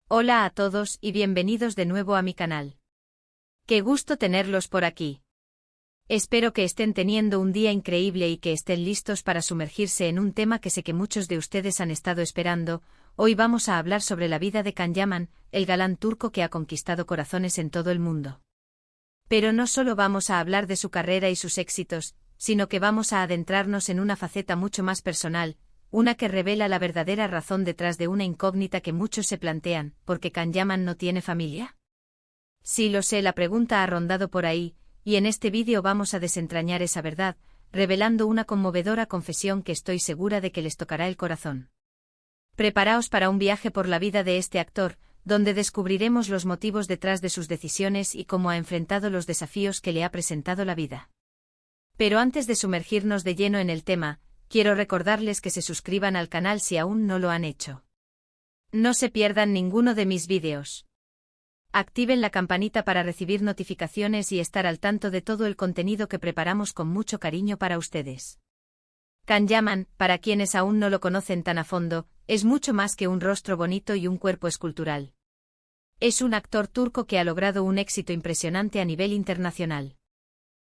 Hola a todos y bienvenidos de nuevo a mi canal. Qué gusto tenerlos por aquí. Espero que estén teniendo un día increíble y que estén listos para sumergirse en un tema que sé que muchos de ustedes han estado esperando. Hoy vamos a hablar sobre la vida de Can Yaman, el galán turco que ha conquistado corazones en todo el mundo. Pero no solo vamos a hablar de su carrera y sus éxitos, sino que vamos a adentrarnos en una faceta mucho más personal, una que revela la verdadera razón detrás de una incógnita que muchos se plantean: ¿por qué Can Yaman no tiene familia? Sí, lo sé, la pregunta ha rondado por ahí, y en este vídeo vamos a desentrañar esa verdad, revelando una conmovedora confesión que estoy segura de que les tocará el corazón. Preparaos para un viaje por la vida de este actor, donde descubriremos los motivos detrás de sus decisiones y cómo ha enfrentado los desafíos que le ha presentado la vida. Pero antes de sumergirnos de lleno en el tema, quiero recordarles que se suscriban al canal si aún no lo han hecho. No se pierdan ninguno de mis vídeos. Activen la campanita para recibir notificaciones y estar al tanto de todo el contenido que preparamos con mucho cariño para ustedes. Can Yaman, para quienes aún no lo conocen tan a fondo, es mucho más que un rostro bonito y un cuerpo escultural. Es un actor turco que ha logrado un éxito impresionante a nivel internacional.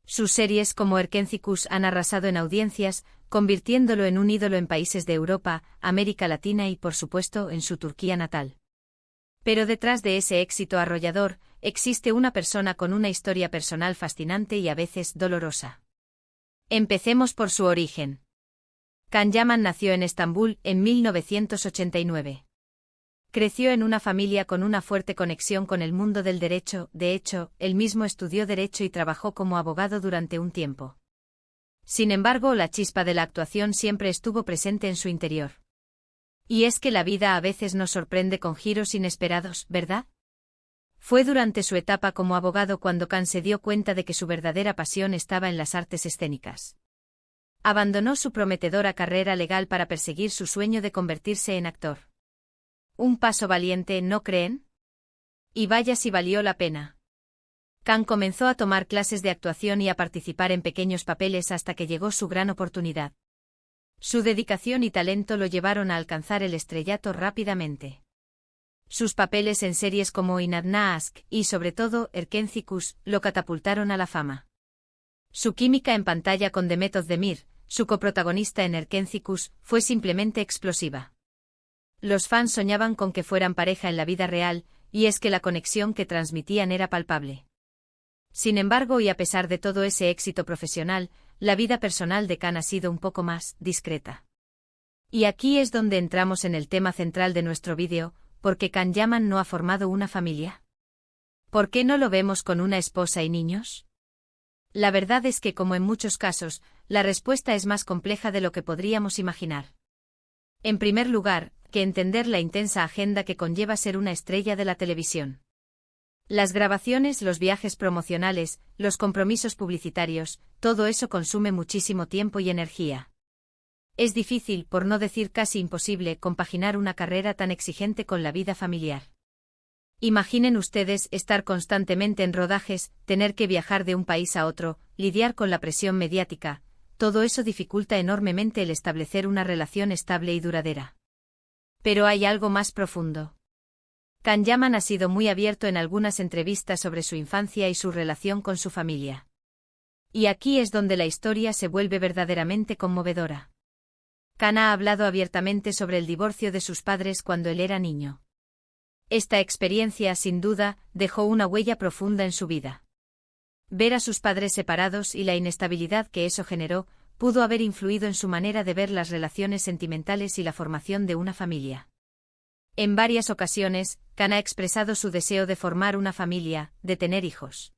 Sus series como Erkenci han arrasado en audiencias, convirtiéndolo en un ídolo en países de Europa, América Latina y, por supuesto, en su Turquía natal. Pero detrás de ese éxito arrollador, existe una persona con una historia personal fascinante y a veces dolorosa. Empecemos por su origen. Can Yaman nació en Estambul en 1989. Creció en una familia con una fuerte conexión con el mundo del derecho. De hecho, él mismo estudió derecho y trabajó como abogado durante un tiempo. Sin embargo, la chispa de la actuación siempre estuvo presente en su interior. Y es que la vida a veces nos sorprende con giros inesperados, ¿verdad? Fue durante su etapa como abogado cuando Can se dio cuenta de que su verdadera pasión estaba en las artes escénicas. Abandonó su prometedora carrera legal para perseguir su sueño de convertirse en actor. Un paso valiente, ¿no creen? Y vaya si valió la pena. Can comenzó a tomar clases de actuación y a participar en pequeños papeles hasta que llegó su gran oportunidad. Su dedicación y talento lo llevaron a alcanzar el estrellato rápidamente. Sus papeles en series como Inadna Aşk y, sobre todo, Erkenci lo catapultaron a la fama. Su química en pantalla con Demet Özdemir, su coprotagonista en Erkenci fue simplemente explosiva. Los fans soñaban con que fueran pareja en la vida real, y es que la conexión que transmitían era palpable. Sin embargo, y a pesar de todo ese éxito profesional, la vida personal de Can ha sido un poco más discreta. Y aquí es donde entramos en el tema central de nuestro vídeo: ¿por qué Can Yaman no ha formado una familia? ¿Por qué no lo vemos con una esposa y niños? La verdad es que, como en muchos casos, la respuesta es más compleja de lo que podríamos imaginar. En primer lugar, que entender la intensa agenda que conlleva ser una estrella de la televisión. Las grabaciones, los viajes promocionales, los compromisos publicitarios, todo eso consume muchísimo tiempo y energía. Es difícil, por no decir casi imposible, compaginar una carrera tan exigente con la vida familiar. Imaginen ustedes estar constantemente en rodajes, tener que viajar de un país a otro, lidiar con la presión mediática. Todo eso dificulta enormemente el establecer una relación estable y duradera. Pero hay algo más profundo. Can Yaman ha sido muy abierto en algunas entrevistas sobre su infancia y su relación con su familia. Y aquí es donde la historia se vuelve verdaderamente conmovedora. Can ha hablado abiertamente sobre el divorcio de sus padres cuando él era niño. Esta experiencia, sin duda, dejó una huella profunda en su vida. Ver a sus padres separados y la inestabilidad que eso generó, pudo haber influido en su manera de ver las relaciones sentimentales y la formación de una familia. En varias ocasiones, Can ha expresado su deseo de formar una familia, de tener hijos.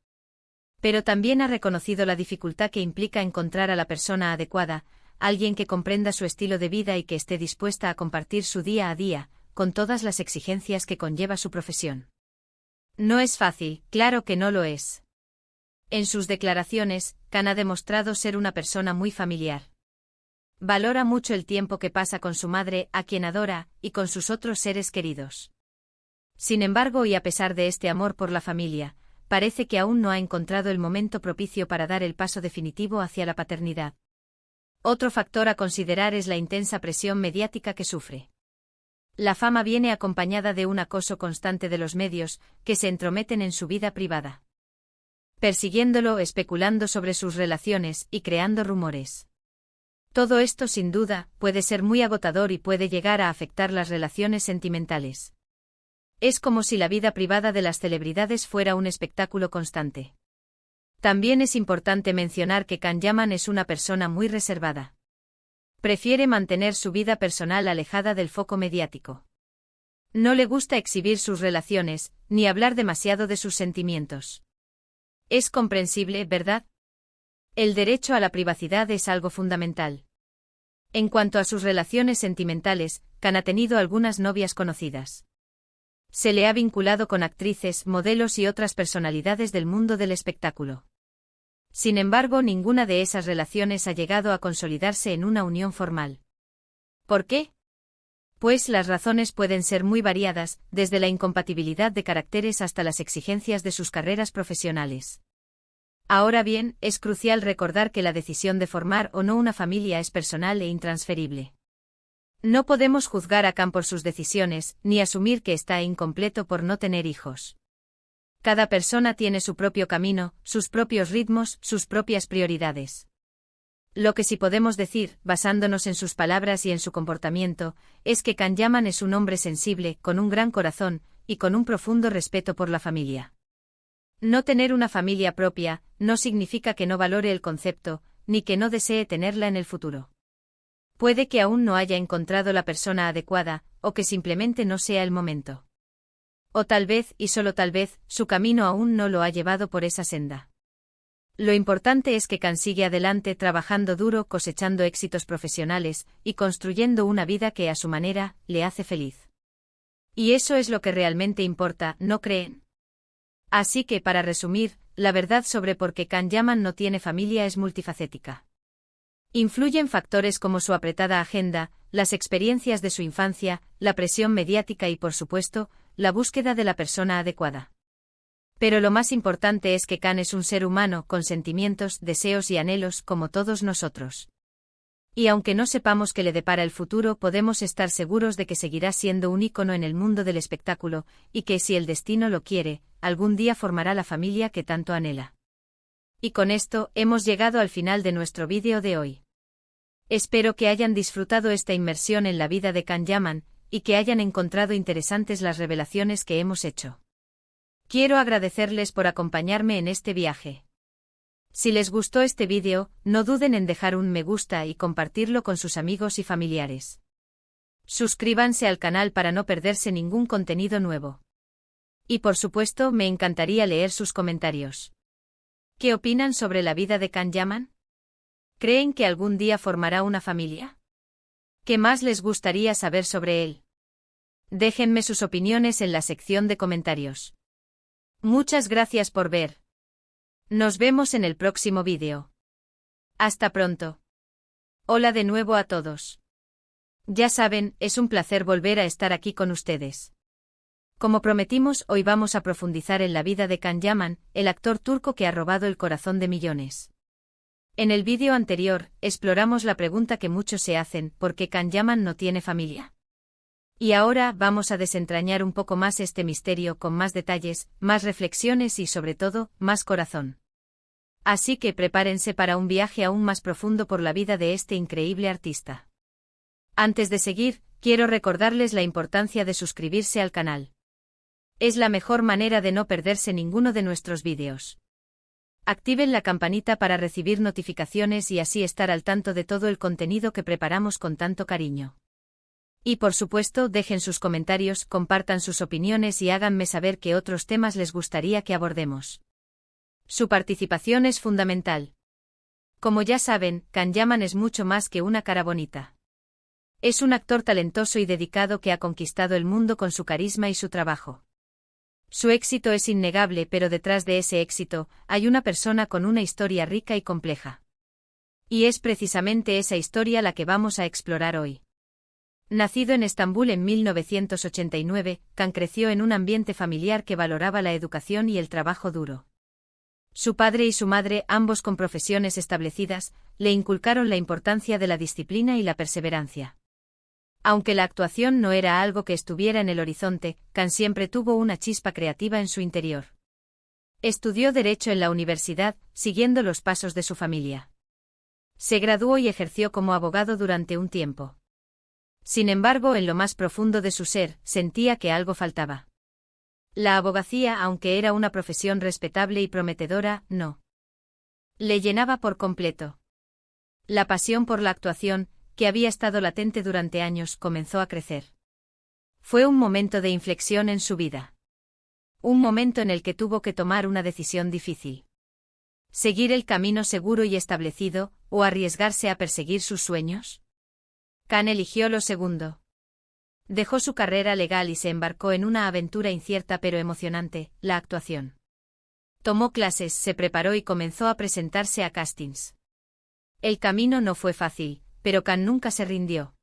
Pero también ha reconocido la dificultad que implica encontrar a la persona adecuada, alguien que comprenda su estilo de vida y que esté dispuesta a compartir su día a día, con todas las exigencias que conlleva su profesión. No es fácil, claro que no lo es. En sus declaraciones, Can ha demostrado ser una persona muy familiar. Valora mucho el tiempo que pasa con su madre, a quien adora, y con sus otros seres queridos. Sin embargo, y a pesar de este amor por la familia, parece que aún no ha encontrado el momento propicio para dar el paso definitivo hacia la paternidad. Otro factor a considerar es la intensa presión mediática que sufre. La fama viene acompañada de un acoso constante de los medios, que se entrometen en su vida privada, persiguiéndolo, especulando sobre sus relaciones y creando rumores. Todo esto, sin duda, puede ser muy agotador y puede llegar a afectar las relaciones sentimentales. Es como si la vida privada de las celebridades fuera un espectáculo constante. También es importante mencionar que Can Yaman es una persona muy reservada. Prefiere mantener su vida personal alejada del foco mediático. No le gusta exhibir sus relaciones, ni hablar demasiado de sus sentimientos. Es comprensible, ¿verdad? El derecho a la privacidad es algo fundamental. En cuanto a sus relaciones sentimentales, Can ha tenido algunas novias conocidas. Se le ha vinculado con actrices, modelos y otras personalidades del mundo del espectáculo. Sin embargo, ninguna de esas relaciones ha llegado a consolidarse en una unión formal. ¿Por qué? Pues las razones pueden ser muy variadas, desde la incompatibilidad de caracteres hasta las exigencias de sus carreras profesionales. Ahora bien, es crucial recordar que la decisión de formar o no una familia es personal e intransferible. No podemos juzgar a Can por sus decisiones, ni asumir que está incompleto por no tener hijos. Cada persona tiene su propio camino, sus propios ritmos, sus propias prioridades. Lo que sí podemos decir, basándonos en sus palabras y en su comportamiento, es que Can Yaman es un hombre sensible, con un gran corazón, y con un profundo respeto por la familia. No tener una familia propia, no significa que no valore el concepto, ni que no desee tenerla en el futuro. Puede que aún no haya encontrado la persona adecuada, o que simplemente no sea el momento. O tal vez, y solo tal vez, su camino aún no lo ha llevado por esa senda. Lo importante es que Can sigue adelante trabajando duro, cosechando éxitos profesionales, y construyendo una vida que a su manera, le hace feliz. Y eso es lo que realmente importa, ¿no creen? Así que, para resumir, la verdad sobre por qué Can Yaman no tiene familia es multifacética. Influyen factores como su apretada agenda, las experiencias de su infancia, la presión mediática y, por supuesto, la búsqueda de la persona adecuada. Pero lo más importante es que Can es un ser humano con sentimientos, deseos y anhelos como todos nosotros. Y aunque no sepamos qué le depara el futuro, podemos estar seguros de que seguirá siendo un ícono en el mundo del espectáculo, y que, si el destino lo quiere, algún día formará la familia que tanto anhela. Y con esto, hemos llegado al final de nuestro vídeo de hoy. Espero que hayan disfrutado esta inmersión en la vida de Can Yaman, y que hayan encontrado interesantes las revelaciones que hemos hecho. Quiero agradecerles por acompañarme en este viaje. Si les gustó este vídeo, no duden en dejar un me gusta y compartirlo con sus amigos y familiares. Suscríbanse al canal para no perderse ningún contenido nuevo. Y por supuesto, me encantaría leer sus comentarios. ¿Qué opinan sobre la vida de Can Yaman? ¿Creen que algún día formará una familia? ¿Qué más les gustaría saber sobre él? Déjenme sus opiniones en la sección de comentarios. Muchas gracias por ver. Nos vemos en el próximo vídeo. Hasta pronto. Hola de nuevo a todos. Ya saben, es un placer volver a estar aquí con ustedes. Como prometimos, hoy vamos a profundizar en la vida de Can Yaman, el actor turco que ha robado el corazón de millones. En el vídeo anterior, exploramos la pregunta que muchos se hacen: ¿por qué Can Yaman no tiene familia? Y ahora vamos a desentrañar un poco más este misterio con más detalles, más reflexiones y, sobre todo, más corazón. Así que prepárense para un viaje aún más profundo por la vida de este increíble artista. Antes de seguir, quiero recordarles la importancia de suscribirse al canal. Es la mejor manera de no perderse ninguno de nuestros vídeos. Activen la campanita para recibir notificaciones y así estar al tanto de todo el contenido que preparamos con tanto cariño. Y por supuesto, dejen sus comentarios, compartan sus opiniones y háganme saber qué otros temas les gustaría que abordemos. Su participación es fundamental. Como ya saben, Can Yaman es mucho más que una cara bonita. Es un actor talentoso y dedicado que ha conquistado el mundo con su carisma y su trabajo. Su éxito es innegable, pero detrás de ese éxito, hay una persona con una historia rica y compleja. Y es precisamente esa historia la que vamos a explorar hoy. Nacido en Estambul en 1989, Can creció en un ambiente familiar que valoraba la educación y el trabajo duro. Su padre y su madre, ambos con profesiones establecidas, le inculcaron la importancia de la disciplina y la perseverancia. Aunque la actuación no era algo que estuviera en el horizonte, Khan siempre tuvo una chispa creativa en su interior. Estudió Derecho en la universidad, siguiendo los pasos de su familia. Se graduó y ejerció como abogado durante un tiempo. Sin embargo, en lo más profundo de su ser, sentía que algo faltaba. La abogacía, aunque era una profesión respetable y prometedora, no le llenaba por completo. La pasión por la actuación, que había estado latente durante años, comenzó a crecer. Fue un momento de inflexión en su vida. Un momento en el que tuvo que tomar una decisión difícil. ¿Seguir el camino seguro y establecido, o arriesgarse a perseguir sus sueños? Khan eligió lo segundo. Dejó su carrera legal y se embarcó en una aventura incierta pero emocionante, la actuación. Tomó clases, se preparó y comenzó a presentarse a castings. El camino no fue fácil, pero Khan nunca se rindió.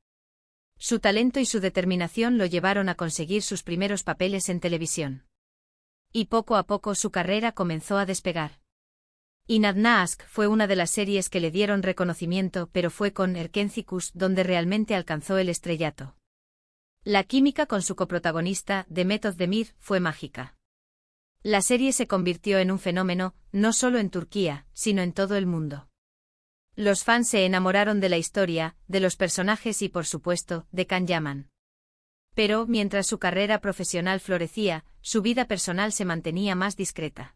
Su talento y su determinación lo llevaron a conseguir sus primeros papeles en televisión. Y poco a poco su carrera comenzó a despegar. Inadna Ask fue una de las series que le dieron reconocimiento, pero fue con Erkencikus donde realmente alcanzó el estrellato. La química con su coprotagonista, Demet Özdemir, fue mágica. La serie se convirtió en un fenómeno, no solo en Turquía, sino en todo el mundo. Los fans se enamoraron de la historia, de los personajes y, por supuesto, de Can Yaman. Pero, mientras su carrera profesional florecía, su vida personal se mantenía más discreta.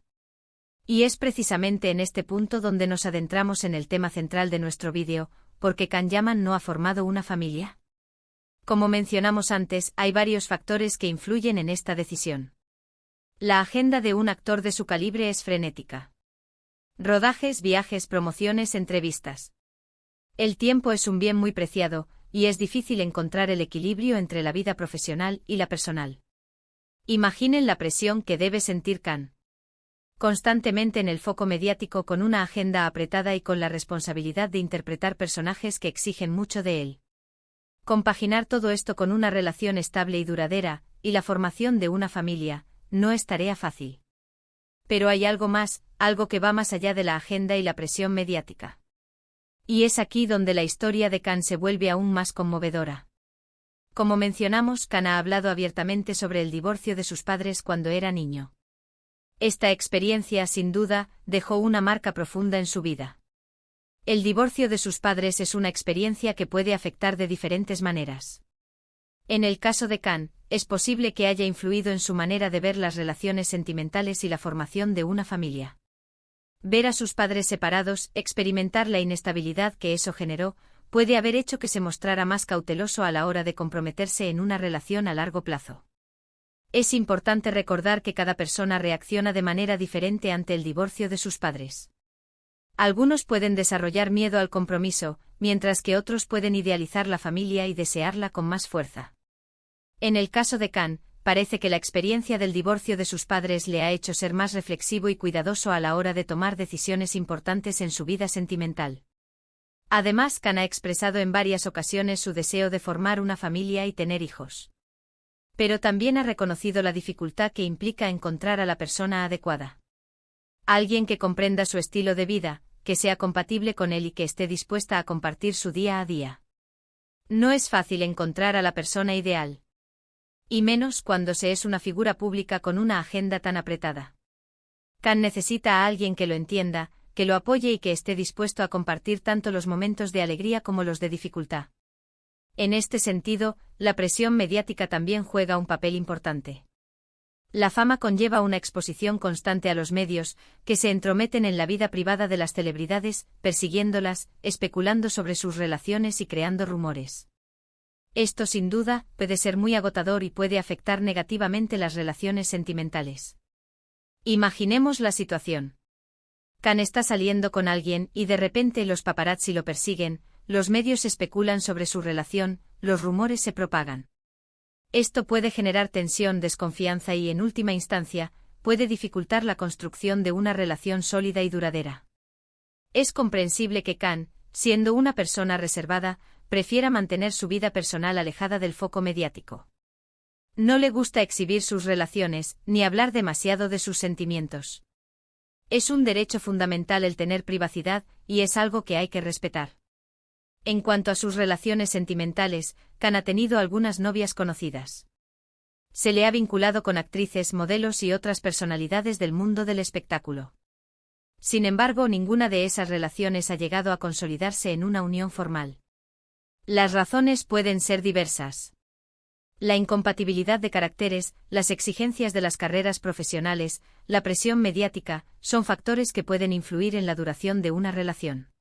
Y es precisamente en este punto donde nos adentramos en el tema central de nuestro vídeo, ¿por qué Can Yaman no ha formado una familia? Como mencionamos antes, hay varios factores que influyen en esta decisión. La agenda de un actor de su calibre es frenética. Rodajes, viajes, promociones, entrevistas. El tiempo es un bien muy preciado, y es difícil encontrar el equilibrio entre la vida profesional y la personal. Imaginen la presión que debe sentir Khan. Constantemente en el foco mediático, con una agenda apretada y con la responsabilidad de interpretar personajes que exigen mucho de él. Compaginar todo esto con una relación estable y duradera, y la formación de una familia, no es tarea fácil. Pero hay algo más, algo que va más allá de la agenda y la presión mediática. Y es aquí donde la historia de Khan se vuelve aún más conmovedora. Como mencionamos, Khan ha hablado abiertamente sobre el divorcio de sus padres cuando era niño. Esta experiencia, sin duda, dejó una marca profunda en su vida. El divorcio de sus padres es una experiencia que puede afectar de diferentes maneras. En el caso de Khan, es posible que haya influido en su manera de ver las relaciones sentimentales y la formación de una familia. Ver a sus padres separados, experimentar la inestabilidad que eso generó, puede haber hecho que se mostrara más cauteloso a la hora de comprometerse en una relación a largo plazo. Es importante recordar que cada persona reacciona de manera diferente ante el divorcio de sus padres. Algunos pueden desarrollar miedo al compromiso, mientras que otros pueden idealizar la familia y desearla con más fuerza. En el caso de Khan, parece que la experiencia del divorcio de sus padres le ha hecho ser más reflexivo y cuidadoso a la hora de tomar decisiones importantes en su vida sentimental. Además, Khan ha expresado en varias ocasiones su deseo de formar una familia y tener hijos. Pero también ha reconocido la dificultad que implica encontrar a la persona adecuada. Alguien que comprenda su estilo de vida, que sea compatible con él y que esté dispuesta a compartir su día a día. No es fácil encontrar a la persona ideal. Y menos cuando se es una figura pública con una agenda tan apretada. Khan necesita a alguien que lo entienda, que lo apoye y que esté dispuesto a compartir tanto los momentos de alegría como los de dificultad. En este sentido, la presión mediática también juega un papel importante. La fama conlleva una exposición constante a los medios, que se entrometen en la vida privada de las celebridades, persiguiéndolas, especulando sobre sus relaciones y creando rumores. Esto sin duda puede ser muy agotador y puede afectar negativamente las relaciones sentimentales. Imaginemos la situación. Khan está saliendo con alguien y de repente los paparazzi lo persiguen, los medios especulan sobre su relación, los rumores se propagan. Esto puede generar tensión, desconfianza y, en última instancia, puede dificultar la construcción de una relación sólida y duradera. Es comprensible que Khan, siendo una persona reservada, prefiera mantener su vida personal alejada del foco mediático. No le gusta exhibir sus relaciones, ni hablar demasiado de sus sentimientos. Es un derecho fundamental el tener privacidad, y es algo que hay que respetar. En cuanto a sus relaciones sentimentales, Khan ha tenido algunas novias conocidas. Se le ha vinculado con actrices, modelos y otras personalidades del mundo del espectáculo. Sin embargo, ninguna de esas relaciones ha llegado a consolidarse en una unión formal. Las razones pueden ser diversas. La incompatibilidad de caracteres, las exigencias de las carreras profesionales, la presión mediática, son factores que pueden influir en la duración de una relación.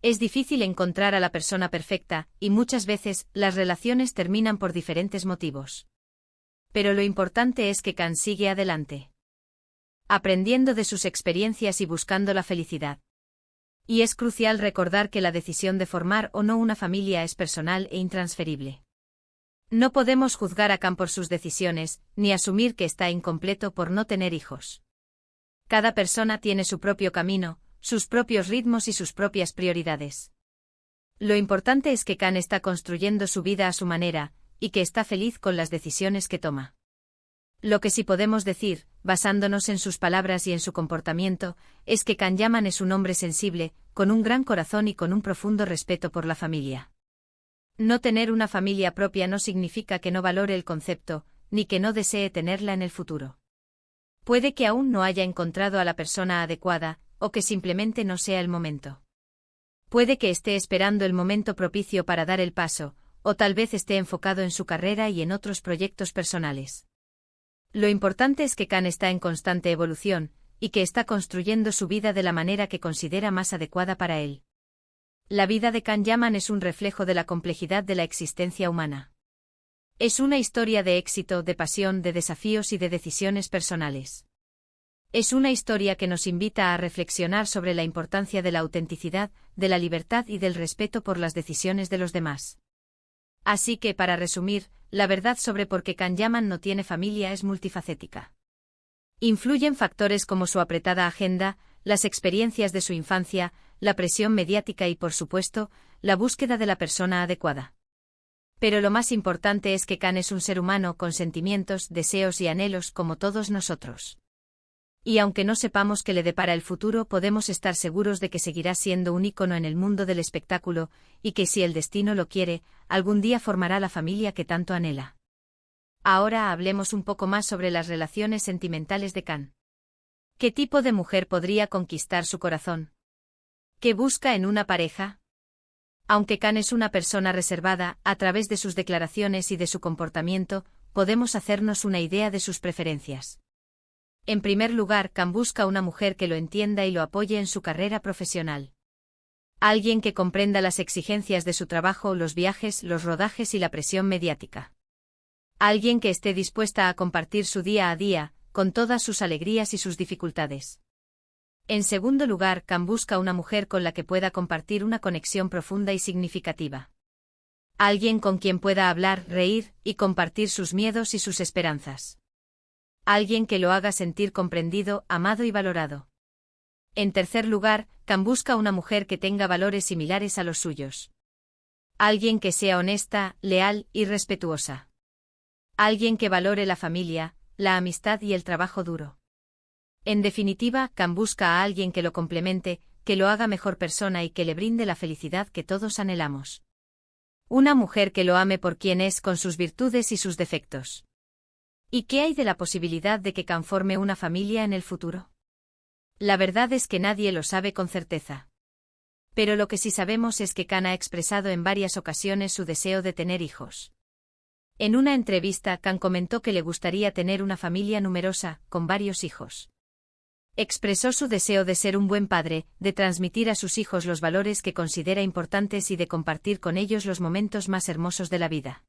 Es difícil encontrar a la persona perfecta, y muchas veces, las relaciones terminan por diferentes motivos. Pero lo importante es que Khan sigue adelante, aprendiendo de sus experiencias y buscando la felicidad. Y es crucial recordar que la decisión de formar o no una familia es personal e intransferible. No podemos juzgar a Khan por sus decisiones, ni asumir que está incompleto por no tener hijos. Cada persona tiene su propio camino, sus propios ritmos y sus propias prioridades. Lo importante es que Khan está construyendo su vida a su manera, y que está feliz con las decisiones que toma. Lo que sí podemos decir, basándonos en sus palabras y en su comportamiento, es que Khan Yaman es un hombre sensible, con un gran corazón y con un profundo respeto por la familia. No tener una familia propia no significa que no valore el concepto, ni que no desee tenerla en el futuro. Puede que aún no haya encontrado a la persona adecuada, o que simplemente no sea el momento. Puede que esté esperando el momento propicio para dar el paso, o tal vez esté enfocado en su carrera y en otros proyectos personales. Lo importante es que Khan está en constante evolución, y que está construyendo su vida de la manera que considera más adecuada para él. La vida de Khan Yaman es un reflejo de la complejidad de la existencia humana. Es una historia de éxito, de pasión, de desafíos y de decisiones personales. Es una historia que nos invita a reflexionar sobre la importancia de la autenticidad, de la libertad y del respeto por las decisiones de los demás. Así que, para resumir, la verdad sobre por qué Khan Yaman no tiene familia es multifacética. Influyen factores como su apretada agenda, las experiencias de su infancia, la presión mediática y, por supuesto, la búsqueda de la persona adecuada. Pero lo más importante es que Khan es un ser humano con sentimientos, deseos y anhelos como todos nosotros. Y aunque no sepamos qué le depara el futuro, podemos estar seguros de que seguirá siendo un ícono en el mundo del espectáculo, y que si el destino lo quiere, algún día formará la familia que tanto anhela. Ahora hablemos un poco más sobre las relaciones sentimentales de Khan. ¿Qué tipo de mujer podría conquistar su corazón? ¿Qué busca en una pareja? Aunque Khan es una persona reservada, a través de sus declaraciones y de su comportamiento, podemos hacernos una idea de sus preferencias. En primer lugar, Khan busca una mujer que lo entienda y lo apoye en su carrera profesional. Alguien que comprenda las exigencias de su trabajo, los viajes, los rodajes y la presión mediática. Alguien que esté dispuesta a compartir su día a día, con todas sus alegrías y sus dificultades. En segundo lugar, Khan busca una mujer con la que pueda compartir una conexión profunda y significativa. Alguien con quien pueda hablar, reír y compartir sus miedos y sus esperanzas. Alguien que lo haga sentir comprendido, amado y valorado. En tercer lugar, Khan busca una mujer que tenga valores similares a los suyos. Alguien que sea honesta, leal y respetuosa. Alguien que valore la familia, la amistad y el trabajo duro. En definitiva, Khan busca a alguien que lo complemente, que lo haga mejor persona y que le brinde la felicidad que todos anhelamos. Una mujer que lo ame por quien es, con sus virtudes y sus defectos. ¿Y qué hay de la posibilidad de que Khan forme una familia en el futuro? La verdad es que nadie lo sabe con certeza. Pero lo que sí sabemos es que Khan ha expresado en varias ocasiones su deseo de tener hijos. En una entrevista, Khan comentó que le gustaría tener una familia numerosa, con varios hijos. Expresó su deseo de ser un buen padre, de transmitir a sus hijos los valores que considera importantes y de compartir con ellos los momentos más hermosos de la vida.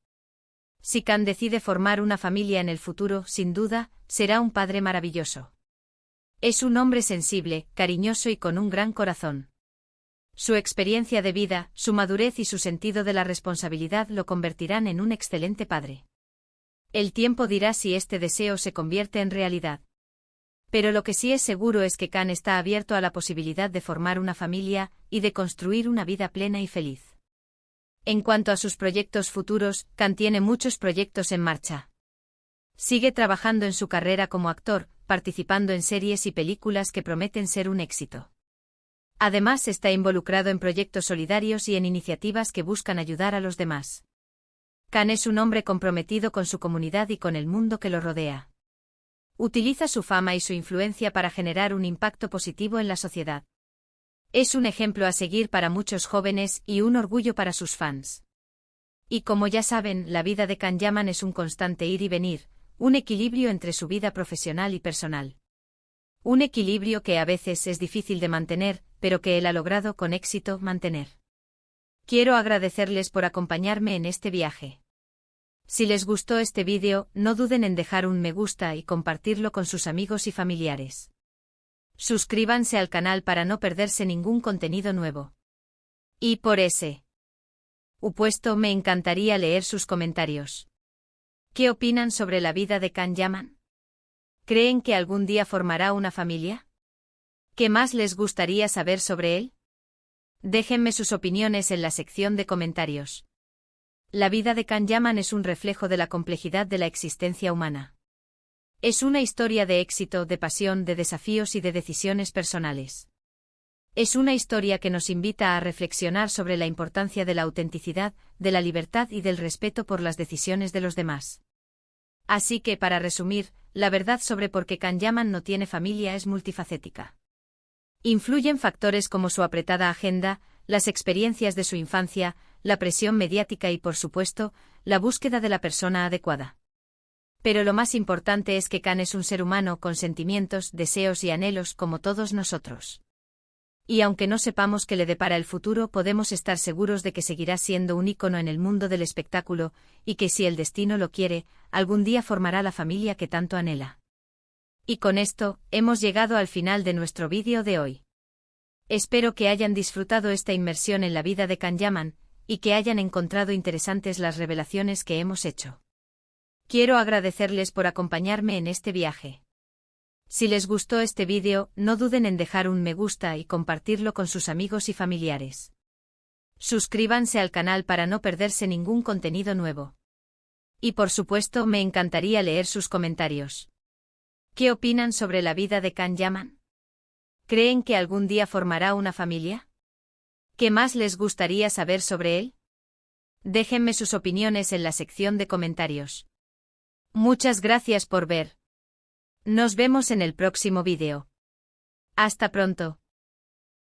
Si Khan decide formar una familia en el futuro, sin duda, será un padre maravilloso. Es un hombre sensible, cariñoso y con un gran corazón. Su experiencia de vida, su madurez y su sentido de la responsabilidad lo convertirán en un excelente padre. El tiempo dirá si este deseo se convierte en realidad. Pero lo que sí es seguro es que Khan está abierto a la posibilidad de formar una familia y de construir una vida plena y feliz. En cuanto a sus proyectos futuros, Khan tiene muchos proyectos en marcha. Sigue trabajando en su carrera como actor, participando en series y películas que prometen ser un éxito. Además, está involucrado en proyectos solidarios y en iniciativas que buscan ayudar a los demás. Khan es un hombre comprometido con su comunidad y con el mundo que lo rodea. Utiliza su fama y su influencia para generar un impacto positivo en la sociedad. Es un ejemplo a seguir para muchos jóvenes y un orgullo para sus fans. Y como ya saben, la vida de Khan Yaman es un constante ir y venir, un equilibrio entre su vida profesional y personal. Un equilibrio que a veces es difícil de mantener, pero que él ha logrado con éxito mantener. Quiero agradecerles por acompañarme en este viaje. Si les gustó este vídeo, no duden en dejar un me gusta y compartirlo con sus amigos y familiares. Suscríbanse al canal para no perderse ningún contenido nuevo. Y por ese supuesto, me encantaría leer sus comentarios. ¿Qué opinan sobre la vida de Khan Yaman? ¿Creen que algún día formará una familia? ¿Qué más les gustaría saber sobre él? Déjenme sus opiniones en la sección de comentarios. La vida de Khan Yaman es un reflejo de la complejidad de la existencia humana. Es una historia de éxito, de pasión, de desafíos y de decisiones personales. Es una historia que nos invita a reflexionar sobre la importancia de la autenticidad, de la libertad y del respeto por las decisiones de los demás. Así que, para resumir, la verdad sobre por qué Khan Yaman no tiene familia es multifacética. Influyen factores como su apretada agenda, las experiencias de su infancia, la presión mediática y, por supuesto, la búsqueda de la persona adecuada. Pero lo más importante es que Khan es un ser humano con sentimientos, deseos y anhelos como todos nosotros. Y aunque no sepamos qué le depara el futuro, podemos estar seguros de que seguirá siendo un ícono en el mundo del espectáculo, y que si el destino lo quiere, algún día formará la familia que tanto anhela. Y con esto, hemos llegado al final de nuestro vídeo de hoy. Espero que hayan disfrutado esta inmersión en la vida de Khan Yaman, y que hayan encontrado interesantes las revelaciones que hemos hecho. Quiero agradecerles por acompañarme en este viaje. Si les gustó este vídeo, no duden en dejar un me gusta y compartirlo con sus amigos y familiares. Suscríbanse al canal para no perderse ningún contenido nuevo. Y por supuesto, me encantaría leer sus comentarios. ¿Qué opinan sobre la vida de Khan Yaman? ¿Creen que algún día formará una familia? ¿Qué más les gustaría saber sobre él? Déjenme sus opiniones en la sección de comentarios. Muchas gracias por ver. Nos vemos en el próximo vídeo. Hasta pronto.